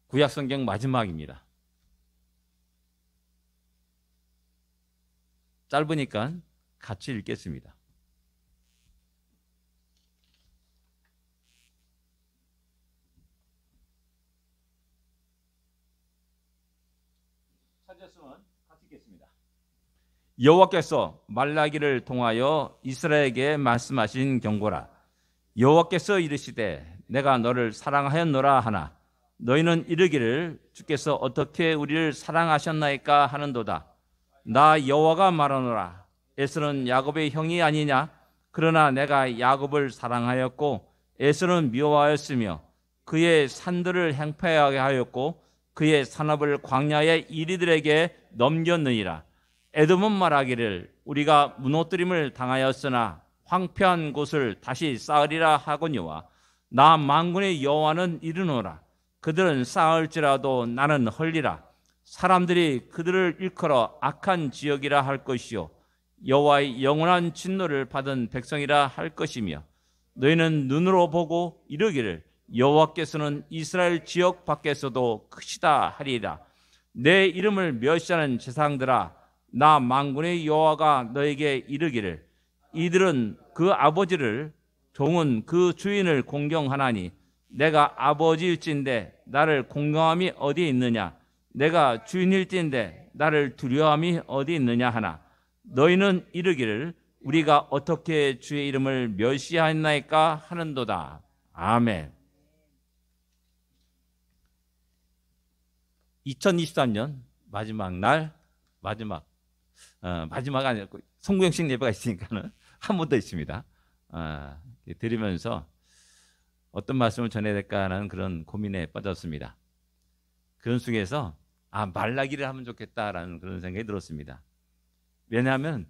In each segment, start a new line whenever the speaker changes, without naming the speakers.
구약성경 마지막입니다. 짧으니까 같이 읽겠습니다. 찾았으면 같이 읽겠습니다. 여호와께서 말라기를 통하여 이스라엘에게 말씀하신 경고라. 여호와께서 이르시되 내가 너를 사랑하였노라 하나 너희는 이르기를 주께서 어떻게 우리를 사랑하셨나이까 하는도다. 나 여호와가 말하노라. 에서는 야곱의 형이 아니냐? 그러나 내가 야곱을 사랑하였고 에서는 미워하였으며 그의 산들을 행패하게 하였고 그의 산업을 광야의 이리들에게 넘겼느니라. 에돔은 말하기를 우리가 무너뜨림을 당하였으나 황폐한 곳을 다시 쌓으리라 하거니와 나 만군의 여호와는 이르노라. 그들은 쌓을지라도 나는 헐리라. 사람들이 그들을 일컬어 악한 지역이라 할 것이요 여호와의 영원한 진노를 받은 백성이라 할 것이며 너희는 눈으로 보고 이르기를 여호와께서는 이스라엘 지역 밖에서도 크시다 하리라. 내 이름을 멸시하는 제사장들아 나 만군의 여호와가 너에게 이르기를 이들은 그 아버지를 종은 그 주인을 공경하나니 내가 아버지일진데 나를 공경함이 어디 있느냐? 내가 주인일진데 나를 두려움이 어디 있느냐 하나 너희는 이르기를 우리가 어떻게 주의 이름을 멸시하였나이까 하는도다. 아멘. 2023년 마지막 날 마지막 아니고 송구영식 예배가 있으니까는 한 번 더 있습니다. 드리면서 어떤 말씀을 전해야 될까 하는 그런 고민에 빠졌습니다. 그런 속에서 말라기를 하면 좋겠다라는 그런 생각이 들었습니다. 왜냐하면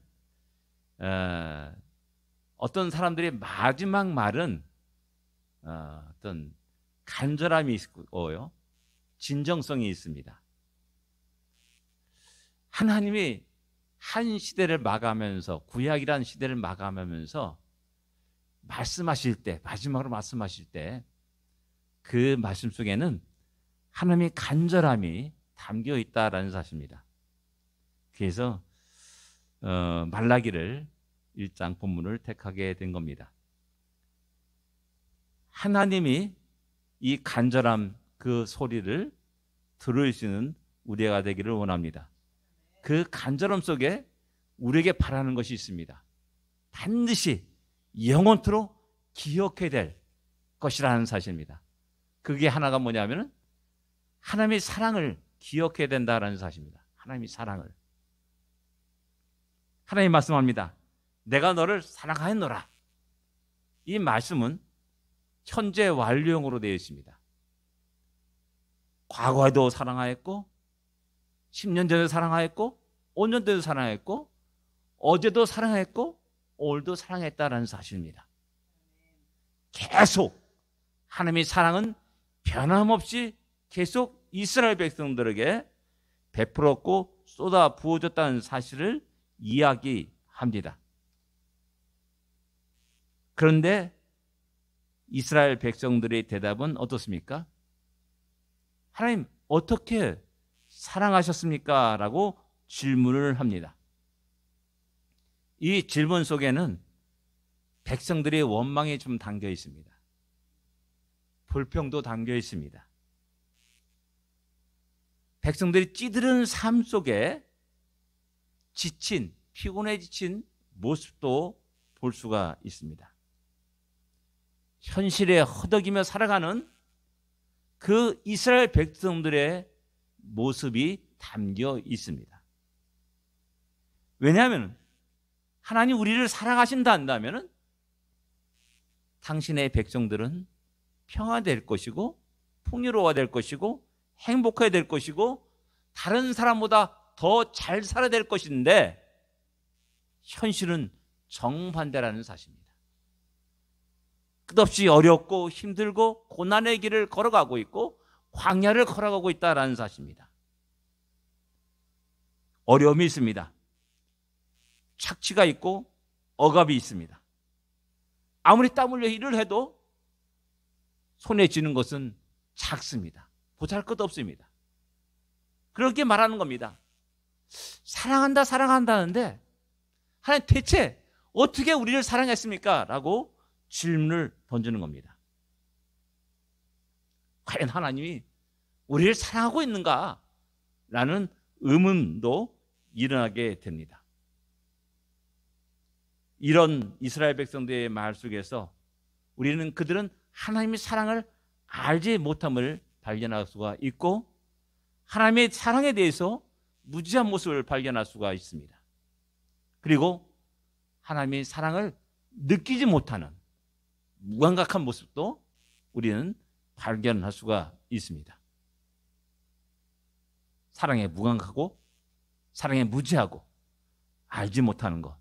어떤 사람들의 마지막 말은 어떤 간절함이 있고요, 진정성이 있습니다. 하나님이 한 시대를 마감하면서 구약이라는 시대를 마감하면서 말씀하실 때 마지막으로 말씀하실 때 그 말씀 속에는 하나님의 간절함이 담겨 있다라는 사실입니다. 그래서 말라기를 1장 본문을 택하게 된 겁니다. 하나님이 이 간절함 그 소리를 들을 수 있는 우리가 되기를 원합니다. 그 간절함 속에 우리에게 바라는 것이 있습니다. 반드시 영원토록 기억해야 될 것이라는 사실입니다. 그게 하나가 뭐냐면 하나님의 사랑을 기억해야 된다는 사실입니다. 하나님의 사랑을. 하나님 말씀합니다. 내가 너를 사랑하였노라. 이 말씀은 현재 완료형으로 되어 있습니다. 과거에도 사랑하였고 10년 전에도 사랑하였고 5년 전에도 사랑했고 어제도 사랑했고 오늘도 사랑했다라는 사실입니다. 계속 하나님의 사랑은 변함없이 계속 이스라엘 백성들에게 베풀었고 쏟아 부어졌다는 사실을 이야기합니다. 그런데 이스라엘 백성들의 대답은 어떻습니까? 하나님 어떻게 사랑하셨습니까? 라고 질문을 합니다. 이 질문 속에는 백성들의 원망이 좀 담겨 있습니다. 불평도 담겨 있습니다. 백성들이 찌드는 삶 속에 지친, 피곤해 지친 모습도 볼 수가 있습니다. 현실에 허덕이며 살아가는 그 이스라엘 백성들의 모습이 담겨 있습니다. 왜냐하면 하나님 우리를 사랑하신다 한다면 당신의 백성들은 평화될 것이고 풍요로워야 될 것이고 행복해야 될 것이고 다른 사람보다 더 잘 살아야 될 것인데 현실은 정반대라는 사실입니다. 끝없이 어렵고 힘들고 고난의 길을 걸어가고 있고 광야를 걸어가고 있다는 사실입니다. 어려움이 있습니다. 착취가 있고 억압이 있습니다. 아무리 땀 흘려 일을 해도 손에 쥐는 것은 작습니다. 보잘것없습니다. 그렇게 말하는 겁니다. 사랑한다 사랑한다는데 하나님 대체 어떻게 우리를 사랑했습니까? 라고 질문을 던지는 겁니다. 과연 하나님이 우리를 사랑하고 있는가? 라는 의문도 일어나게 됩니다. 이런 이스라엘 백성들의 말 속에서 우리는 그들은 하나님의 사랑을 알지 못함을 발견할 수가 있고 하나님의 사랑에 대해서 무지한 모습을 발견할 수가 있습니다. 그리고 하나님의 사랑을 느끼지 못하는 무감각한 모습도 우리는 발견할 수가 있습니다. 사랑에 무감각하고 사랑에 무지하고 알지 못하는 것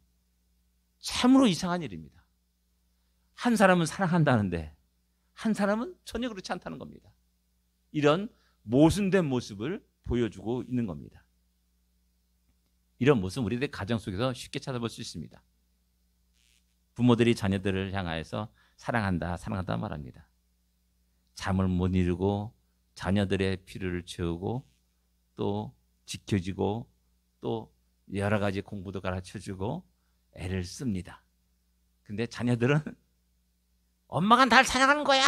참으로 이상한 일입니다. 한 사람은 사랑한다는데 한 사람은 전혀 그렇지 않다는 겁니다. 이런 모순된 모습을 보여주고 있는 겁니다. 이런 모습 우리들의 가정 속에서 쉽게 찾아볼 수 있습니다. 부모들이 자녀들을 향하여서 사랑한다 사랑한다 말합니다. 잠을 못 이루고 자녀들의 필요를 채우고 또 지켜주고 또 여러 가지 공부도 가르쳐주고 애를 씁니다. 근데 자녀들은 엄마가 날 사랑하는 거야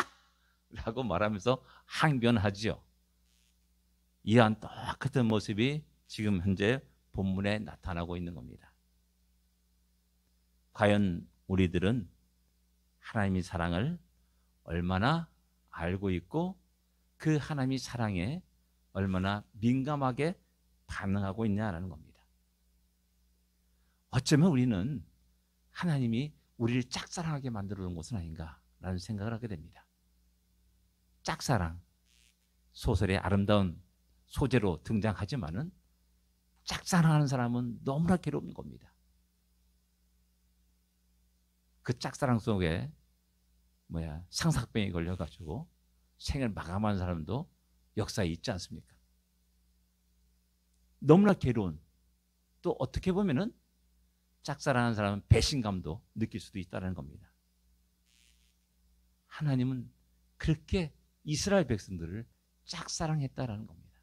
라고 말하면서 항변하지요. 이러한 똑같은 모습이 지금 현재 본문에 나타나고 있는 겁니다. 과연 우리들은 하나님의 사랑을 얼마나 알고 있고 그 하나님의 사랑에 얼마나 민감하게 반응하고 있냐라는 겁니다. 어쩌면 우리는 하나님이 우리를 짝사랑하게 만들어 놓은 것은 아닌가라는 생각을 하게 됩니다. 짝사랑, 소설의 아름다운 소재로 등장하지만은 짝사랑하는 사람은 너무나 괴로운 겁니다. 그 짝사랑 속에 상사병에 걸려가지고 생을 마감한 사람도 역사에 있지 않습니까? 너무나 괴로운, 또 어떻게 보면은 짝사랑하는 사람은 배신감도 느낄 수도 있다는 겁니다. 하나님은 그렇게 이스라엘 백성들을 짝사랑했다라는 겁니다.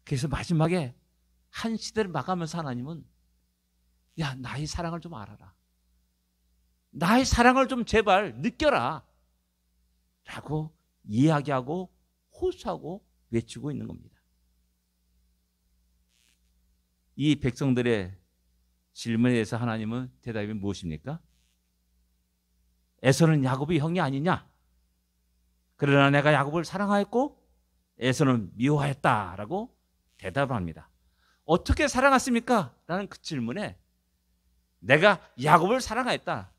그래서 마지막에 한 시대를 마감하면서 하나님은 야, 나의 사랑을 좀 알아라. 나의 사랑을 좀 제발 느껴라. 라고 이야기하고 호소하고 외치고 있는 겁니다. 이 백성들의 질문에 대해서 하나님은 대답이 무엇입니까? 에서는 야곱의 형이 아니냐? 그러나 내가 야곱을 사랑하였고 에서는 미워하였다라고 대답을 합니다. 어떻게 사랑했습니까? 라는 그 질문에 내가 야곱을 사랑하였다.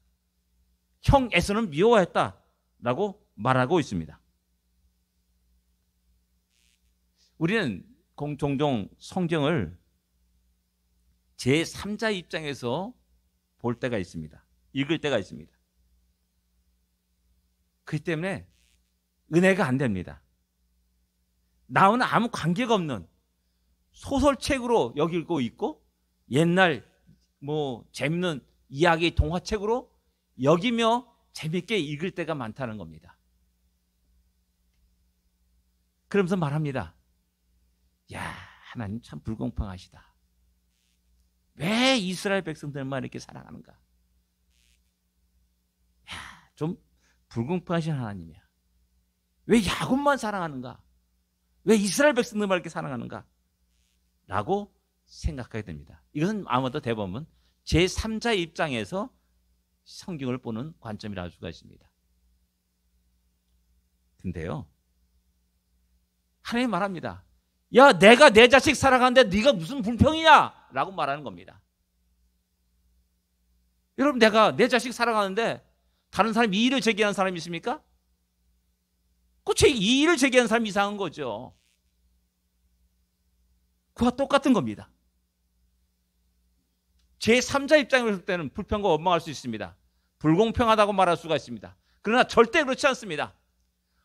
형 에서는 미워하였다라고 말하고 있습니다. 우리는 종종 성경을 제3자 입장에서 볼 때가 있습니다. 읽을 때가 있습니다. 그렇기 때문에 은혜가 안 됩니다. 나와는 아무 관계가 없는 소설책으로 여기고 있고 옛날 재밌는 이야기 동화책으로 여기며 재밌게 읽을 때가 많다는 겁니다. 그러면서 말합니다. 야, 하나님 참 불공평하시다. 왜 이스라엘 백성들만 이렇게 사랑하는가? 야, 좀 불공평하신 하나님이야. 왜 야곱만 사랑하는가? 왜 이스라엘 백성들만 이렇게 사랑하는가? 라고 생각하게 됩니다. 이것은 아마도 대부분 제3자 입장에서 성경을 보는 관점이라 할 수가 있습니다. 근데요, 하나님 말합니다. 야, 내가 내 자식 사랑하는데 네가 무슨 불평이냐? 라고 말하는 겁니다. 여러분, 내가 내 자식 사랑하는데 다른 사람이 이의를 제기하는 사람이 있습니까? 그 이의를 제기하는 사람이 이상한 거죠. 그와 똑같은 겁니다. 제3자 입장에서 볼 때는 불평과 원망할 수 있습니다. 불공평하다고 말할 수가 있습니다. 그러나 절대 그렇지 않습니다.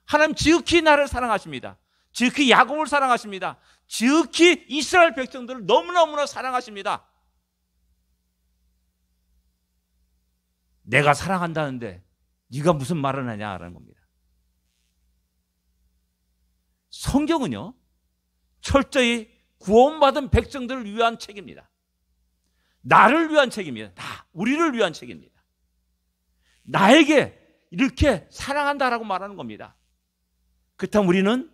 하나님 지극히 나를 사랑하십니다. 지극히 야곱을 사랑하십니다. 지극히 이스라엘 백성들을 너무너무나 사랑하십니다. 내가 사랑한다는데 네가 무슨 말을 하냐라는 겁니다. 성경은요, 철저히 구원받은 백성들을 위한 책입니다. 나를 위한 책입니다. 우리를 위한 책입니다. 나에게 이렇게 사랑한다라고 말하는 겁니다. 그렇다면 우리는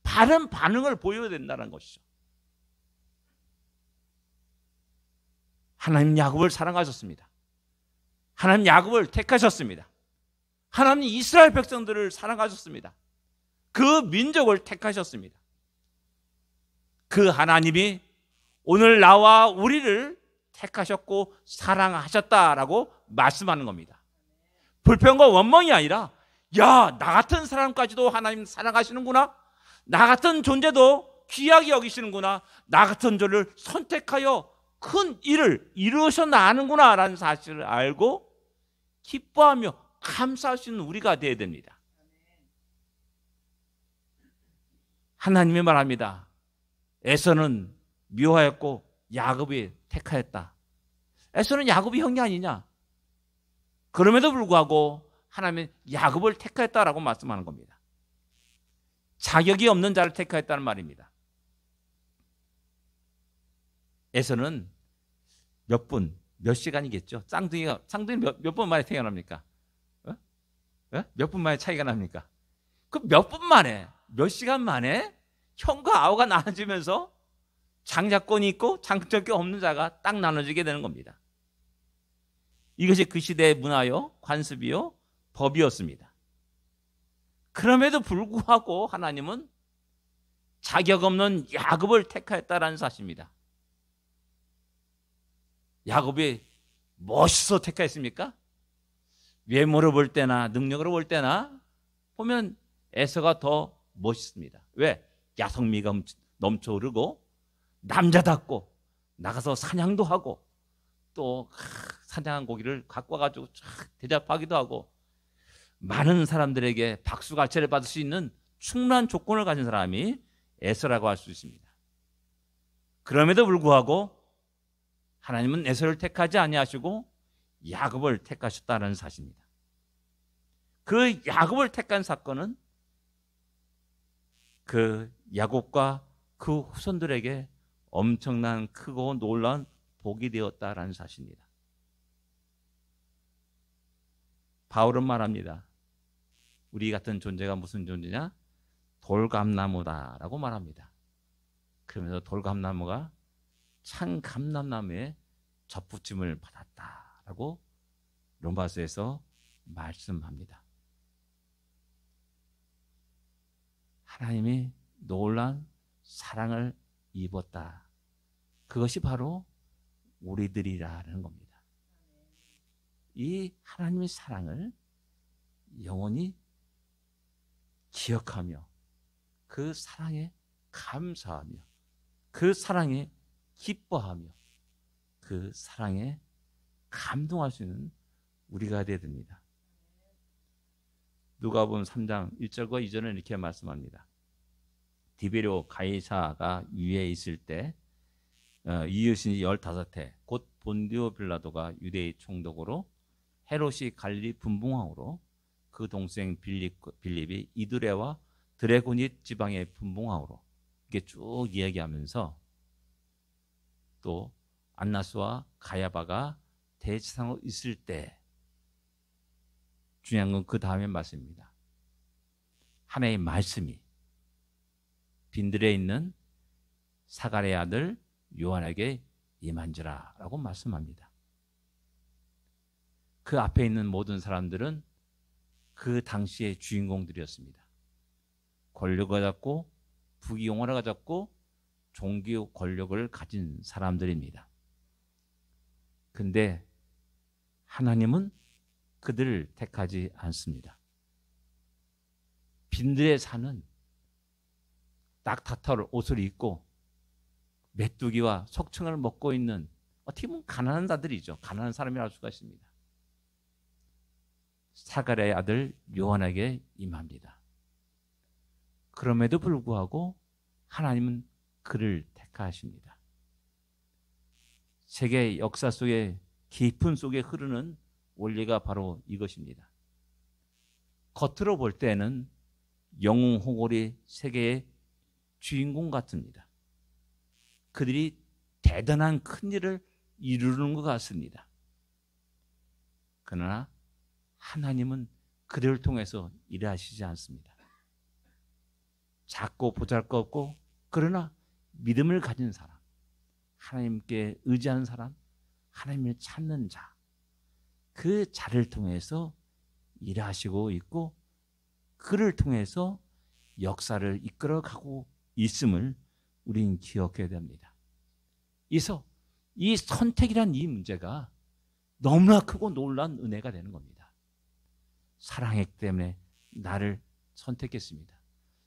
바른 반응을 보여야 된다는 것이죠. 하나님 야곱을 사랑하셨습니다. 하나님 야곱을 택하셨습니다. 하나님 이스라엘 백성들을 사랑하셨습니다. 그 민족을 택하셨습니다. 그 하나님이 오늘 나와 우리를 택하셨고 사랑하셨다라고 말씀하는 겁니다. 불평과 원망이 아니라, 야, 나 같은 사람까지도 하나님 사랑하시는구나, 나 같은 존재도 귀하게 여기시는구나, 나 같은 존재를 선택하여 큰 일을 이루셔 나가는구나 라는 사실을 알고 기뻐하며 감사할 수 있는 우리가 되어야 됩니다. 하나님이 말합니다. 에서는 미워하였고 야곱이 택하였다. 에서는 야곱이 형이 아니냐? 그럼에도 불구하고 하나님은 야곱을 택하였다라고 말씀하는 겁니다. 자격이 없는 자를 택하였다는 말입니다. 에서는 몇 시간이겠죠? 쌍둥이가 몇 분 만에 태어납니까? 몇 분 만에 차이가 납니까? 그 몇 분 만에, 몇 시간 만에 형과 아우가 나눠지면서 장자권이 있고 장자권이 없는 자가 딱 나눠지게 되는 겁니다. 이것이 그 시대의 문화요, 관습이요, 법이었습니다. 그럼에도 불구하고 하나님은 자격 없는 야곱을 택하였다라는 사실입니다. 야곱이 멋있어 택하였습니까? 외모로 볼 때나 능력으로 볼 때나 보면 에서가 더 멋있습니다. 왜? 야성미가 넘쳐 흐르고 남자답고 나가서 사냥도 하고 또 사냥한 고기를 갖고 와가지고 대접하기도 하고 많은 사람들에게 박수갈채를 받을 수 있는 충분한 조건을 가진 사람이 에서라고 할 수 있습니다. 그럼에도 불구하고 하나님은 에서를 택하지 아니하시고 야곱을 택하셨다는 사실입니다. 그 야곱을 택한 사건은 그 야곱과 그 후손들에게 엄청난 크고 놀라운 복이 되었다라는 사실입니다. 바울은 말합니다. 우리 같은 존재가 무슨 존재냐? 돌감나무다라고 말합니다. 그러면서 돌감나무가 참 감람나무에 접붙임을 받았다라고 로마서에서 말씀합니다. 하나님이 놀라운 사랑을 입었다. 그것이 바로 우리들이라는 겁니다. 이 하나님의 사랑을 영원히 기억하며 그 사랑에 감사하며 그 사랑에 기뻐하며 그 사랑에 감동할 수 있는 우리가 되어야 됩니다. 누가복음 3장 1절과 2절은 이렇게 말씀합니다. 디베리오 가이사가 위에 있을 때 이웃이 15해 곧 본디오 빌라도가 유대의 총독으로 헤롯이 갈릴리 분봉왕으로 그 동생 빌립이 이두레와 드래곤이 지방의 분봉왕으로 이게 쭉 이야기하면서 또 안나스와 가야바가 대지상으로 있을 때 중요한 건 그 다음의 말씀입니다. 하나님의 말씀이 빈들에 있는 사가랴의 아들 요한에게 임한지라 라고 말씀합니다. 그 앞에 있는 모든 사람들은 그 당시의 주인공들이었습니다. 권력을 가졌고 부귀영화를 가졌고 종교 권력을 가진 사람들입니다. 근데 하나님은 그들을 택하지 않습니다. 빈들에 사는 낙타털 옷을 입고 메뚜기와 속청을 먹고 있는 어떻게 보면 가난한 자들이죠. 가난한 사람이라 할 수가 있습니다. 사가랴의 아들 요한에게 임합니다. 그럼에도 불구하고 하나님은 그를 택하십니다. 세계 역사 속에 깊은 속에 흐르는 원리가 바로 이것입니다. 겉으로 볼 때는 영웅 호골이 세계의 주인공 같습니다. 그들이 대단한 큰 일을 이루는 것 같습니다. 그러나 하나님은 그들을 통해서 일하시지 않습니다. 작고 보잘것없고 그러나 믿음을 가진 사람, 하나님께 의지하는 사람, 하나님을 찾는 자, 그 자를 통해서 일하시고 있고 그를 통해서 역사를 이끌어가고 있음을 우리는 기억해야 됩니다. 그래서 이 선택이란 이 문제가 너무나 크고 놀라운 은혜가 되는 겁니다. 사랑했기 때문에 나를 선택했습니다.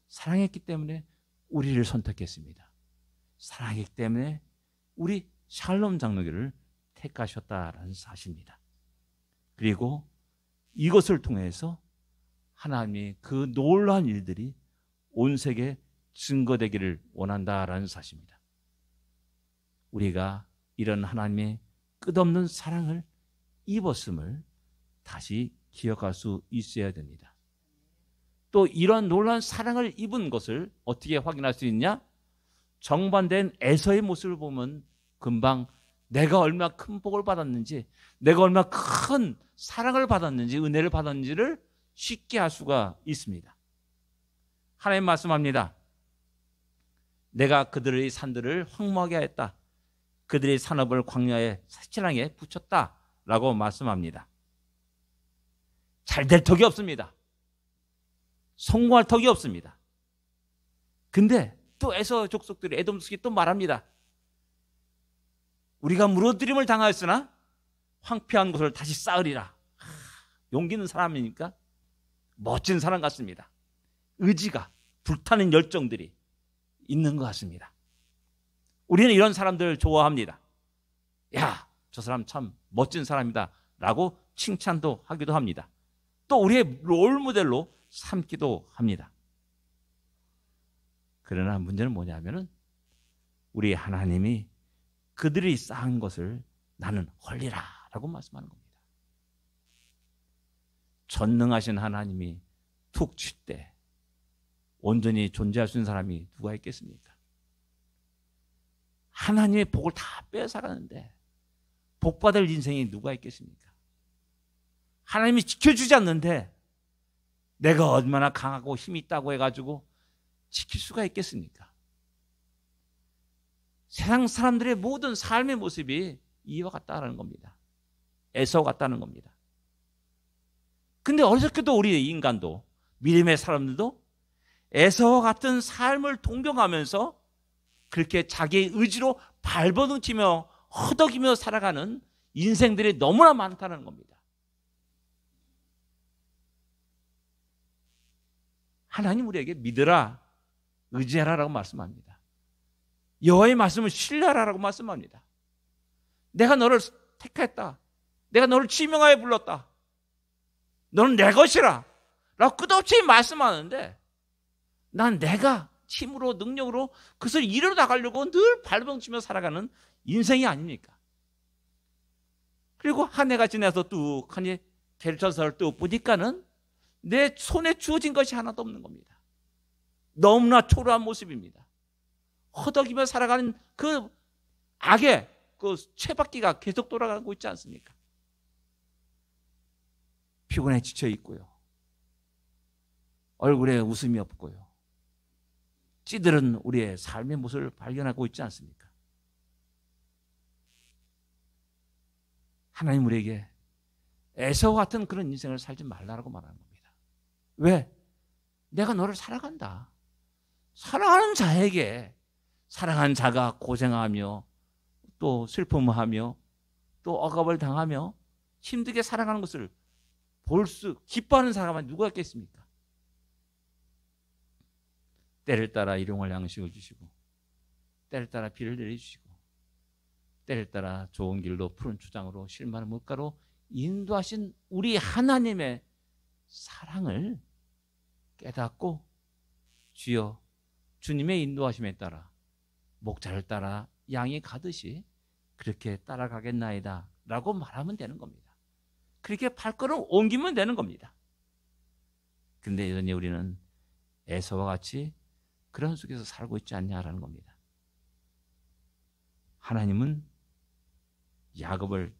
사랑했기 때문에 우리를 선택했습니다. 사랑했기 때문에 우리 샬롬 장로교를 택하셨다라는 사실입니다. 그리고 이것을 통해서 하나님이 그 놀라운 일들이 온 세계에 증거되기를 원한다라는 사실입니다. 우리가 이런 하나님의 끝없는 사랑을 입었음을 다시 기억할 수 있어야 됩니다. 또 이런 놀라운 사랑을 입은 것을 어떻게 확인할 수 있냐? 정반대인 에서의 모습을 보면 금방 내가 얼마나 큰 복을 받았는지, 내가 얼마나 큰 사랑을 받았는지, 은혜를 받았는지를 쉽게 알 수가 있습니다. 하나님 말씀합니다. 내가 그들의 산들을 황무하게 하였다. 그들의 산업을 광야의 새치랑에 붙였다라고 말씀합니다. 잘 될 턱이 없습니다. 성공할 턱이 없습니다. 근데 또 에서 족속들이 에돔 족속이 또 말합니다. 우리가 무너뜨림을 당하였으나 황폐한 곳을 다시 쌓으리라. 용기 있는 사람이니까 멋진 사람 같습니다. 의지가 불타는 열정들이 있는 것 같습니다. 우리는 이런 사람들을 좋아합니다. 야, 저 사람 참 멋진 사람이다 라고 칭찬도 하기도 합니다. 또 우리의 롤모델로 삼기도 합니다. 그러나 문제는 뭐냐면은 우리 하나님이 그들이 쌓은 것을 나는 헐리라 라고 말씀하는 겁니다. 전능하신 하나님이 툭 칠 때 온전히 존재할 수 있는 사람이 누가 있겠습니까? 하나님의 복을 다 뺏어가는데 복받을 인생이 누가 있겠습니까? 하나님이 지켜주지 않는데 내가 얼마나 강하고 힘이 있다고 해가지고 지킬 수가 있겠습니까? 세상 사람들의 모든 삶의 모습이 이와 같다는 겁니다. 에서 같다는 겁니다. 근데 어저께도 우리 인간도 믿음의 사람들도 에서와 같은 삶을 동경하면서 그렇게 자기의 의지로 발버둥치며 허덕이며 살아가는 인생들이 너무나 많다는 겁니다. 하나님 우리에게 믿으라, 의지하라라고 말씀합니다. 여호와의 말씀을 신뢰하라라고 말씀합니다. 내가 너를 택했다. 내가 너를 지명하여 불렀다. 너는 내 것이라 라고 끝없이 말씀하는데 난 내가 힘으로 능력으로 그것을 이루어 나가려고 늘 발버둥치며 살아가는 인생이 아닙니까? 그리고 한 해가 지나서 뚝하니 계절서를 뚝 보니까는 내 손에 주어진 것이 하나도 없는 겁니다. 너무나 초라한 모습입니다. 허덕이며 살아가는 그 악의 그 쇠바퀴가 계속 돌아가고 있지 않습니까? 피곤해 지쳐 있고요. 얼굴에 웃음이 없고요. 찌들은 우리의 삶의 모습을 발견하고 있지 않습니까? 하나님 우리에게 에서와 같은 그런 인생을 살지 말라고 말하는 겁니다. 왜? 내가 너를 사랑한다. 사랑하는 자에게 사랑한 자가 고생하며 또 슬픔하며 또 억압을 당하며 힘들게 살아가는 것을 기뻐하는 사람은 누가 있겠습니까? 때를 따라 일용할 양식을 주시고 때를 따라 비를 내려주시고 때를 따라 좋은 길로 푸른 초장으로 실만한 물가로 인도하신 우리 하나님의 사랑을 깨닫고 주여 주님의 인도하심에 따라 목자를 따라 양이 가듯이 그렇게 따라가겠나이다 라고 말하면 되는 겁니다. 그렇게 발걸음 옮기면 되는 겁니다. 근데 여전히 우리는 에서와 같이 그런 속에서 살고 있지 않냐라는 겁니다. 하나님은 야곱을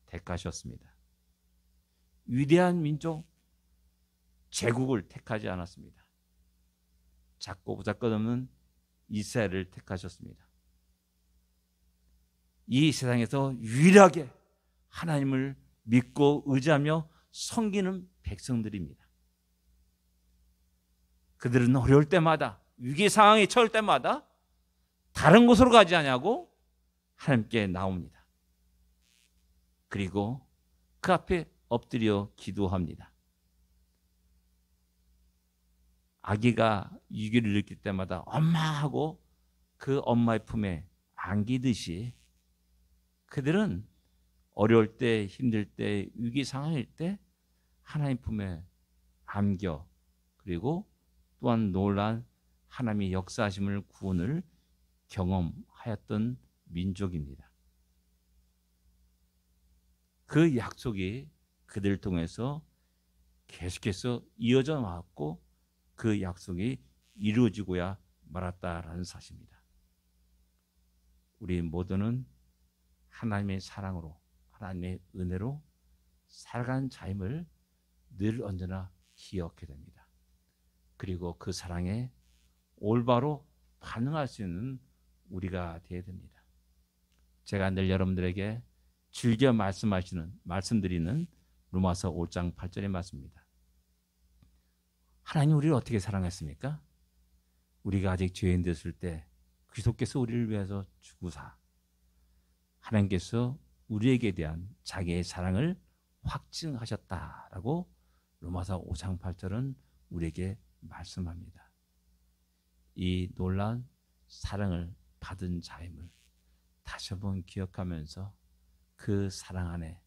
택하셨습니다. 위대한 민족, 제국을 택하지 않았습니다. 작고 보잘것없는 이스라엘을 택하셨습니다. 이 세상에서 유일하게 하나님을 믿고 의지하며 섬기는 백성들입니다. 그들은 어려울 때마다, 위기 상황에 처할 때마다 다른 곳으로 가지 않냐고 하나님께 나옵니다. 그리고 그 앞에 엎드려 기도합니다. 아기가 위기를 느낄 때마다 엄마하고 그 엄마의 품에 안기듯이 그들은 어려울 때, 힘들 때, 위기 상황일 때 하나님 품에 안겨, 그리고 또한 놀란 하나님의 역사하심을, 구원을 경험하였던 민족입니다. 그 약속이 그들을 통해서 계속해서 이어져 왔고 그 약속이 이루어지고야 말았다라는 사실입니다. 우리 모두는 하나님의 사랑으로, 하나님의 은혜로 살아가는 자임을 늘 언제나 기억해야 됩니다. 그리고 그 사랑에 올바로 반응할 수 있는 우리가 되어야 됩니다. 제가 늘 여러분들에게 즐겨 말씀드리는 로마서 5장 8절의 말씀입니다. 하나님 우리를 어떻게 사랑했습니까? 우리가 아직 죄인 됐을 때 그리스도께서 우리를 위해서 죽으사 하나님께서 우리에게 대한 자기의 사랑을 확증하셨다라고 로마서 5장 8절은 우리에게 말씀합니다. 이 놀라운 사랑을 받은 자임을 다시 한번 기억하면서 그 사랑 안에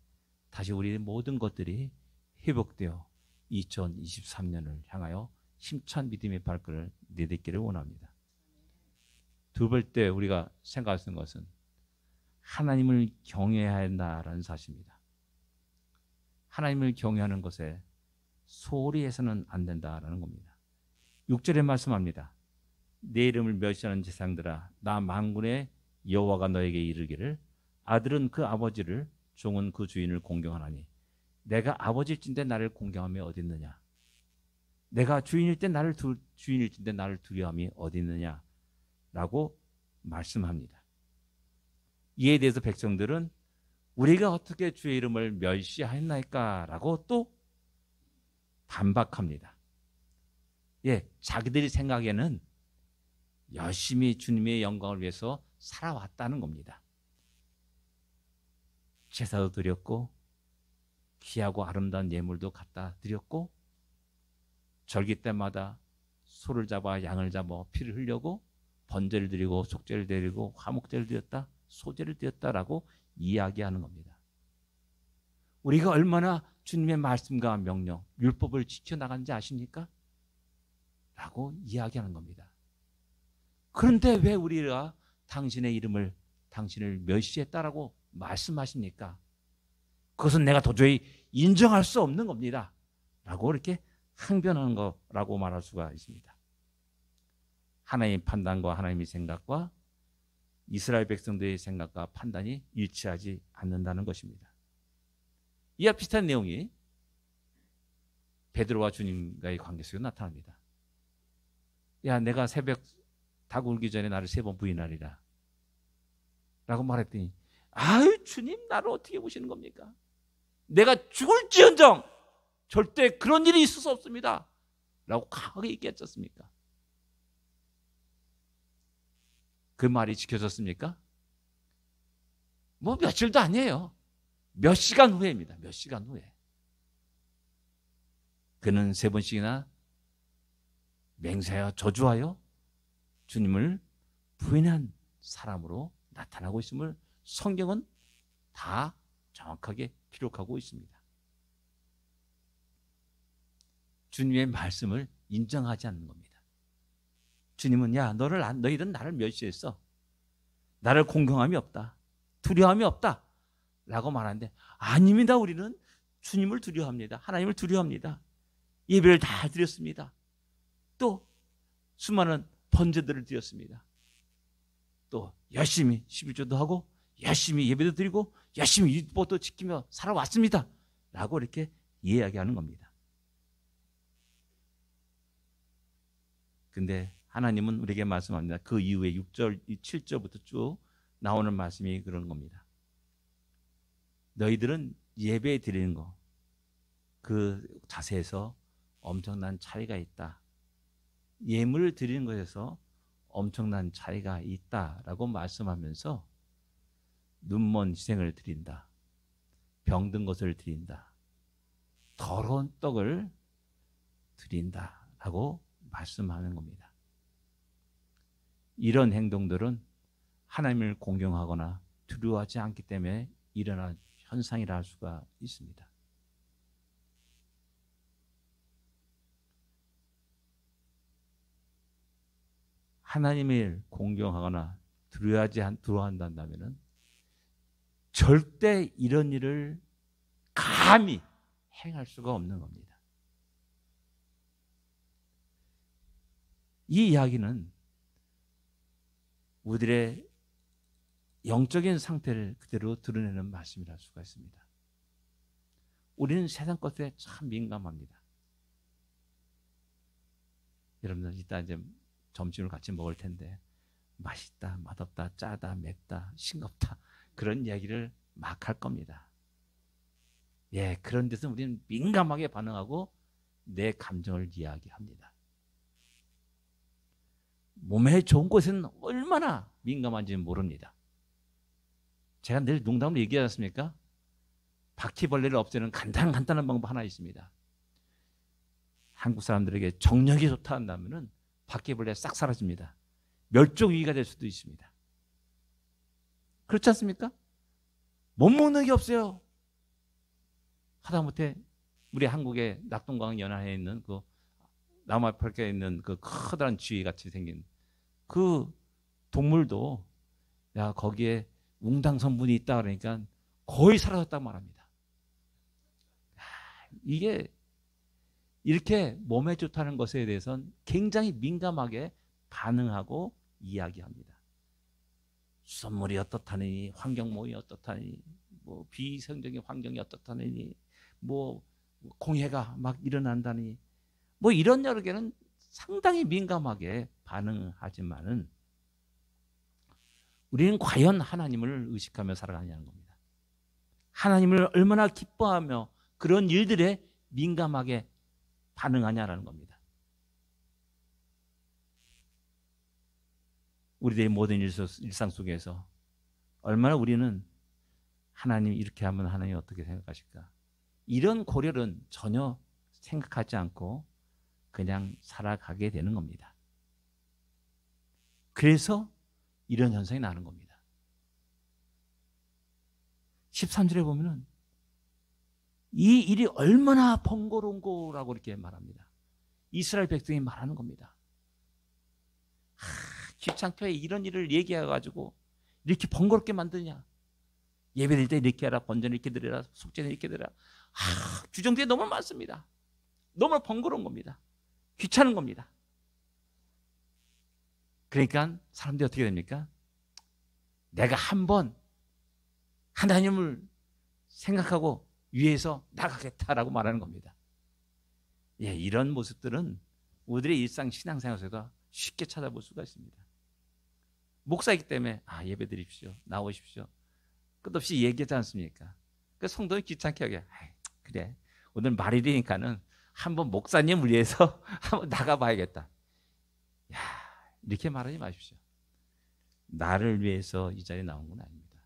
다시 우리의 모든 것들이 회복되어 2023년을 향하여 힘찬 믿음의 발걸음을 내딛기를 원합니다. 두 번째 우리가 생각할 수 있는 것은 하나님을 경외해야 한다라는 사실입니다. 하나님을 경외하는 것에 소홀히 해서는 안 된다라는 겁니다. 6절에 말씀합니다. 내 이름을 멸시하는 제사장들아, 나 만군의 여호와가 너에게 이르기를 아들은 그 아버지를, 종은 그 주인을 공경하나니 내가 아버지일진데 나를 공경함이 어디 있느냐? 내가 주인일진데 나를 두려움이 어디 있느냐? 라고 말씀합니다. 이에 대해서 백성들은 우리가 어떻게 주의 이름을 멸시하였나이까? 라고 또 반박합니다. 자기들이 생각에는 열심히 주님의 영광을 위해서 살아왔다는 겁니다. 제사도 드렸고 귀하고 아름다운 예물도 갖다 드렸고 절기 때마다 소를 잡아 양을 잡아 피를 흘려고 번제를 드리고 속죄를 드리고 화목제를 드렸다, 소제를 드렸다라고 이야기하는 겁니다. 우리가 얼마나 주님의 말씀과 명령, 율법을 지켜나가는지 아십니까? 라고 이야기하는 겁니다. 그런데 왜 우리가 당신을 멸시했다라고 말씀하십니까? 그것은 내가 도저히 인정할 수 없는 겁니다. 라고 이렇게 항변하는 거라고 말할 수가 있습니다. 하나님의 판단과 하나님의 생각과 이스라엘 백성들의 생각과 판단이 일치하지 않는다는 것입니다. 이와 비슷한 내용이 베드로와 주님과의 관계 속에 나타납니다. 야, 내가 새벽 닭 울기 전에 나를 3번 부인하리라 라고 말했더니 아유 주님 나를 어떻게 보시는 겁니까? 내가 죽을지언정 절대 그런 일이 있을 수 없습니다 라고 강하게 얘기했지 않습니까? 그 말이 지켜졌습니까? 뭐 며칠도 아니에요. 몇 시간 후에입니다. 몇 시간 후에. 그는 3번씩이나 맹세하여 저주하여 주님을 부인한 사람으로 나타나고 있음을 성경은 다 정확하게 기록하고 있습니다. 주님의 말씀을 인정하지 않는 겁니다. 주님은 야 너희들은 나를 멸시했어. 나를 공경함이 없다. 두려움이 없다. 라고 말하는데 아닙니다. 우리는 주님을 두려워합니다. 하나님을 두려워합니다. 예배를 다 드렸습니다. 또 수많은 번제들을 드렸습니다. 또 열심히 11조도 하고 열심히 예배도 드리고 열심히 율법도 지키며 살아왔습니다 라고 이렇게 이야기하는 겁니다. 근데 하나님은 우리에게 말씀합니다. 그 이후에 6절, 7절부터 쭉 나오는 말씀이 그런 겁니다. 너희들은 예배 드리는 거, 그 자세에서 엄청난 차이가 있다. 예물을 드리는 것에서 엄청난 차이가 있다라고 말씀하면서 눈먼 희생을 드린다. 병든 것을 드린다. 더러운 떡을 드린다라고 말씀하는 겁니다. 이런 행동들은 하나님을 공경하거나 두려워하지 않기 때문에 일어난 현상이라 할 수가 있습니다. 하나님을 공경하거나 두려워한다면 절대 이런 일을 감히 행할 수가 없는 겁니다. 이 이야기는 우리들의 영적인 상태를 그대로 드러내는 말씀이라 할 수가 있습니다. 우리는 세상 것에 참 민감합니다. 여러분들 이따 이제 점심을 같이 먹을 텐데 맛있다, 맛없다, 짜다, 맵다, 싱겁다 그런 이야기를 막 할 겁니다. 예, 그런 데서 우리는 민감하게 반응하고 내 감정을 이야기합니다. 몸에 좋은 것에는 얼마나 민감한지 모릅니다. 제가 늘 농담으로 얘기하지 않습니까? 바퀴벌레를 없애는 간단한 방법 하나 있습니다. 한국 사람들에게 정력이 좋다 한다면 바퀴벌레 싹 사라집니다. 멸종 위기가 될 수도 있습니다. 그렇지 않습니까? 못 먹는 게 없어요. 하다못해 우리 한국의 낙동강 연안에 있는 그 남아프리카에 있는 그 커다란 쥐 같이 생긴 그 동물도 야 거기에 웅당 성분이 있다 그러니까 거의 사라졌다고 말합니다. 이게 이렇게 몸에 좋다는 것에 대해서는 굉장히 민감하게 반응하고 이야기합니다. 수돗물이 어떻다니, 환경모이 어떻다니, 뭐 비이성적인 환경이 어떻다니, 뭐 공해가 막 일어난다니, 뭐 이런 여러 개는 상당히 민감하게 반응하지만은 우리는 과연 하나님을 의식하며 살아가냐는 겁니다. 하나님을 얼마나 기뻐하며 그런 일들에 민감하게 반응하냐라는 겁니다. 우리들의 모든 일상 속에서 얼마나 우리는 하나님이 이렇게 하면 하나님이 어떻게 생각하실까? 이런 고려는 전혀 생각하지 않고 그냥 살아가게 되는 겁니다. 그래서 이런 현상이 나는 겁니다. 13절에 보면은 이 일이 얼마나 번거로운 거라고 이렇게 말합니다. 이스라엘 백성이 말하는 겁니다. 귀찮게 이런 일을 얘기해가지고 이렇게 번거롭게 만드냐. 예배드릴 때 이렇게 하라, 번제는 이렇게 드려라, 속죄는 이렇게 드려라. 규정들이 너무 많습니다. 너무 번거로운 겁니다. 귀찮은 겁니다. 그러니까 사람들이 어떻게 됩니까? 내가 한번 하나님을 생각하고 위해서 나가겠다라고 말하는 겁니다. 예, 이런 모습들은 우리들의 일상 신앙생활에서 쉽게 찾아볼 수가 있습니다. 목사이기 때문에 예배 드립시오, 나오십시오. 끝없이 얘기하지 않습니까? 그 성도는 귀찮게 하게 그래 오늘 말일이니까는 한번 목사님을 위해서 한번 나가봐야겠다. 야, 이렇게 말하지 마십시오. 나를 위해서 이 자리에 나온 건 아닙니다.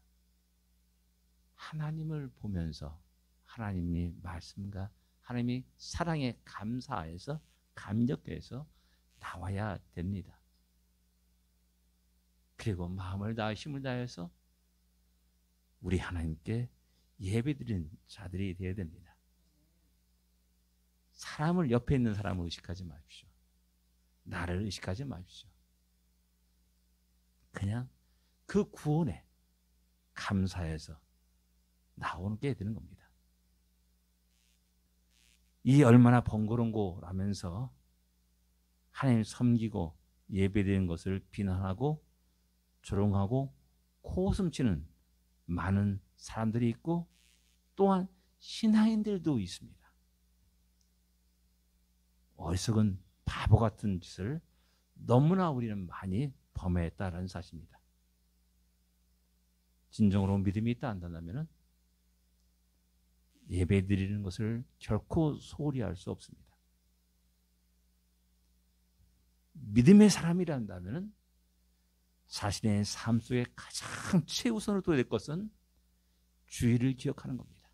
하나님을 보면서 하나님의 말씀과 하나님의 사랑에 감사해서 감격해서 나와야 됩니다. 그리고 마음을 다해 힘을 다해서 우리 하나님께 예배드리는 자들이 되어야 됩니다. 사람을 옆에 있는 사람을 의식하지 마십시오. 나를 의식하지 마십시오. 그냥 그 구원에 감사해서 나오게 되는 겁니다. 이 얼마나 번거로운 거라면서 하나님 섬기고 예배드리는 것을 비난하고 조롱하고 코웃음치는 많은 사람들이 있고 또한 신앙인들도 있습니다. 어리석은 바보 같은 짓을 너무나 우리는 많이 범했다는 사실입니다. 진정으로 믿음이 있다 한다면 예배 드리는 것을 결코 소홀히 할 수 없습니다. 믿음의 사람이란다면 자신의 삶 속에 가장 최우선으로 둬야 될 것은 주일을 기억하는 겁니다.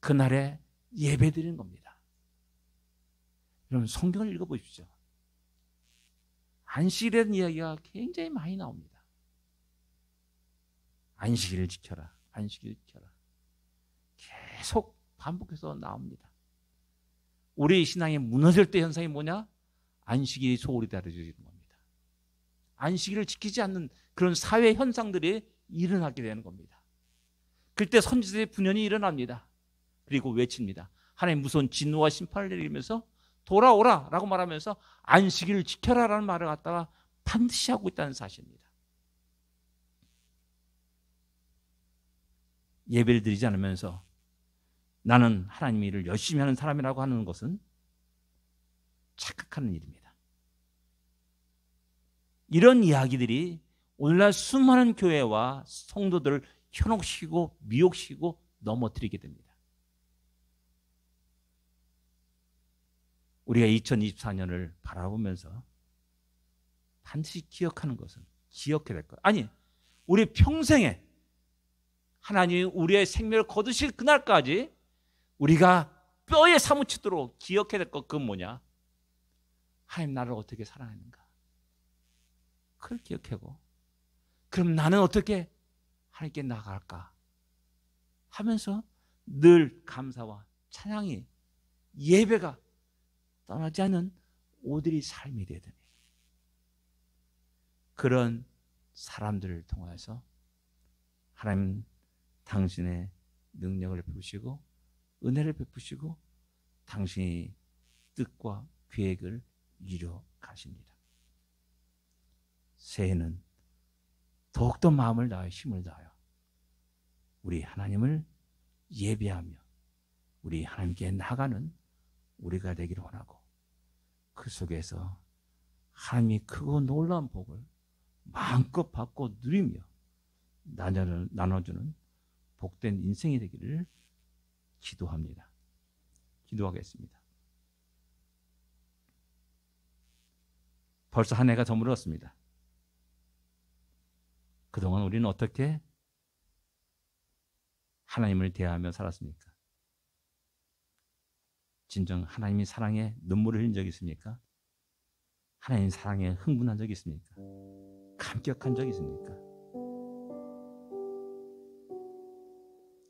그날에 예배 드리는 겁니다. 여러분 성경을 읽어보십시오. 안식일이라는 이야기가 굉장히 많이 나옵니다. 안식일을 지켜라. 안식일을 지켜라. 계속 반복해서 나옵니다. 우리 신앙이 무너질 때 현상이 뭐냐? 안식일이 소홀히 다뤄지는 겁니다. 안식일을 지키지 않는 그런 사회 현상들이 일어나게 되는 겁니다. 그때 선지자의 분연이 일어납니다. 그리고 외칩니다. 하나님 무서운 진노와 심판을 내리면서 돌아오라 라고 말하면서 안식일을 지켜라 라는 말을 갖다가 반드시 하고 있다는 사실입니다. 예배를 드리지 않으면서 나는 하나님의 일을 열심히 하는 사람이라고 하는 것은 착각하는 일입니다. 이런 이야기들이 오늘날 수많은 교회와 성도들을 현혹시키고 미혹시키고 넘어뜨리게 됩니다. 우리가 2024년을 바라보면서 반드시 기억하는 것은 기억해야 될 것. 아니, 우리 평생에 하나님이 우리의 생명을 거두실 그날까지 우리가 뼈에 사무치도록 기억해야 될 것, 그건 뭐냐? 하나님 나를 어떻게 사랑했는가? 그걸 기억하고, 그럼 나는 어떻게 하나님께 나아갈까? 하면서 늘 감사와 찬양이, 예배가 떠나지 않는 오늘의 삶이 되더니 그런 사람들을 통해서 하나님 당신의 능력을 베푸시고 은혜를 베푸시고 당신의 뜻과 계획을 이루어 가십니다. 새해는 더욱더 마음을 다하여 힘을 다하여 우리 하나님을 예배하며 우리 하나님께 나가는 우리가 되기를 원하고, 그 속에서 하나님이 크고 놀라운 복을 마음껏 받고 누리며 나눠주는 복된 인생이 되기를 기도합니다. 기도하겠습니다. 벌써 한 해가 저물었습니다. 그동안 우리는 어떻게 하나님을 대하며 살았습니까? 진정 하나님이 사랑에 눈물을 흘린 적이 있습니까? 하나님 사랑에 흥분한 적이 있습니까? 감격한 적이 있습니까?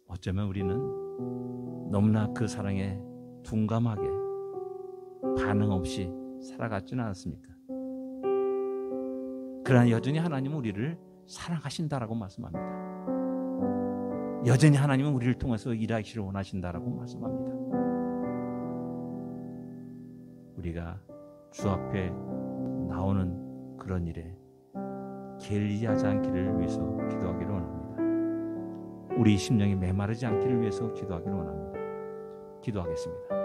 어쩌면 우리는 너무나 그 사랑에 둔감하게 반응 없이 살아갔지는 않았습니까? 그러나 여전히 하나님은 우리를 사랑하신다라고 말씀합니다. 여전히 하나님은 우리를 통해서 일하시기를 원하신다라고 말씀합니다. 우리가 주 앞에 나오는 그런 일에 게을리하지 않기를 위해서 기도하기를 원합니다. 우리 심령이 메마르지 않기를 위해서 기도하기를 원합니다. 기도하겠습니다.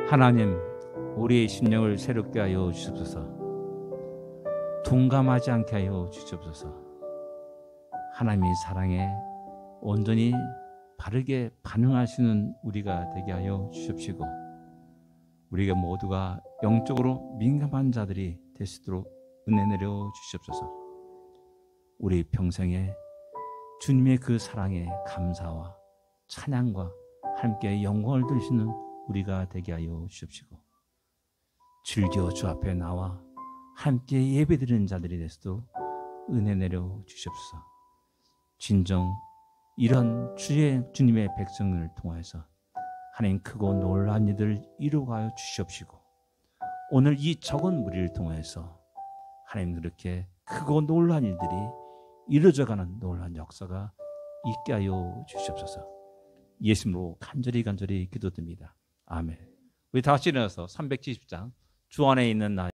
하나님, 우리의 심령을 새롭게 하여 주옵소서. 둔감하지 않게 하여 주옵소서. 하나님의 사랑에 온전히 바르게 반응하시는 우리가 되게 하여 주십시고, 우리가 모두가 영적으로 민감한 자들이 될 수 있도록 은혜 내려 주시옵소서. 우리 평생에 주님의 그 사랑에 감사와 찬양과 함께 영광을 드리시는 우리가 되게 하여 주십시고, 즐겨 주 앞에 나와 함께 예배드리는 자들이 되서도 은혜 내려 주시옵소서. 진정 이런 주님의 백성을 통해서 하나님 크고 놀라운 일을 이루어가여 주시옵시고, 오늘 이 적은 무리를 통해서 하나님 그렇게 크고 놀라운 일들이 이루어져가는 놀라운 역사가 있게 하여 주시옵소서. 예수님으로 간절히 기도드립니다. 아멘. 우리 다 같이 일어나서 370장 주 안에 있는 나